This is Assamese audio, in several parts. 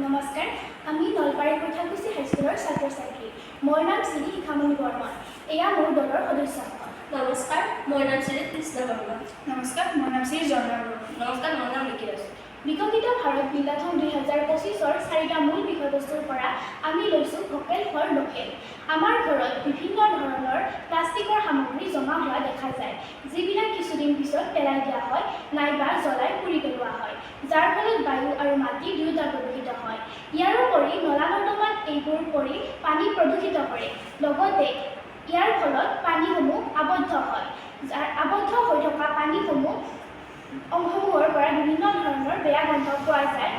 নমস্কাৰ, আমি নলবাৰী কৈঠাকুছি হাইস্কুলৰ ছাত্ৰ ছাত্ৰী। মোৰ নাম শ্ৰী শিখামণি বৰ্মন। এয়া মোৰ দলৰ সদস্যসকল। নমস্কাৰ, মোৰ নাম শ্ৰী কৃষ্ণ বৰ্মন। নমস্কাৰ, মোৰ নাম শ্ৰী জৰ্ণা বৰ্মন। নমস্কাৰ, মোৰ নাম নিখিল। বিকশিত ভাৰত বিল্লাথন 2025ৰ 4টা মূল বিষয়বস্তুৰ পৰা আমি লৈছোঁ ভকেল ফৰ লোকেল। আমাৰ ঘৰত বিভিন্ন ধৰণৰ প্লাষ্টিকৰ সামগ্ৰী জমা হোৱা দেখা যায়, যিবিলাক কিছুদিন পিছত পেলাই দিয়া হয় নাইবা জ্বলাই পুৰি পেলোৱা হয়, যাৰ ফলত বায়ু আৰু মাটি দুয়োটা প্ৰদূষিত হয়। ইয়াৰোপৰি নলা নৰ্দমাত এইবোৰ পৰি পানী প্ৰদূষিত কৰে, লগতে ইয়াৰ ফলত পানীসমূহ আবদ্ধ হয়। আবদ্ধ হৈ থকা পানীসমূহৰ পৰা বিভিন্ন ধৰণৰ বেয়া গন্ধ পোৱা যায়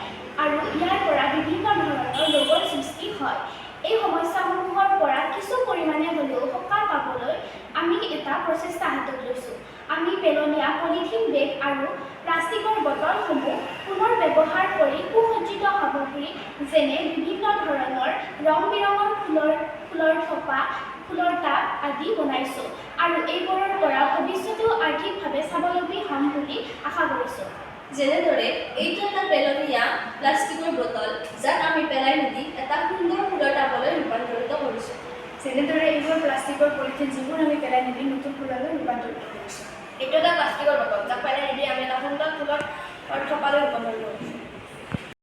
আৰু ইয়াৰ পৰা বিভিন্ন ধৰণৰ ৰোগৰ সৃষ্টি হয়। এই সমস্যাসমূহৰ পৰা কিছু পৰিমাণে হ'লেও সকাহ পাবলৈ আমি এটা প্ৰচেষ্টা হাতত লৈছোঁ। আমি পেলনীয়া পলিথিন বেগ আৰু প্লাষ্টিকৰ বটলসমূহ পুনৰ ব্যৱহাৰ কৰি সুসজ্জিত সামগ্ৰী যেনে বিভিন্ন ধৰণৰ ৰং বিৰঙৰ ফুলৰ থোপা, ফুলৰ টাব আদি বনাইছোঁ আৰু এইবোৰৰ পৰা ভৱিষ্যতেও আৰ্থিকভাৱে স্বাৱলম্বী হ'ম বুলি আশা কৰিছোঁ। যেনেদৰে এইটো এটা পেলনীয়া প্লাষ্টিকৰ বটল, যাক আমি পেলাই নিদি এটা সুন্দৰ ফুলৰ টাবলৈ ৰূপান্তৰিত কৰিছোঁ। যেনেদৰে এইবোৰ প্লাষ্টিকৰ পলিথিন যিবোৰ আমি পেলাই নিদি নতুন ফুললৈ ৰূপান্তৰিত কৰিছোঁ। এইটো এটা প্লাষ্টিকৰ বটল, যাক পেলাই নিদি আমি এটা সুন্দৰ ফুলৰ থোপালৈ ৰূপান্তৰিত কৰিছোঁ।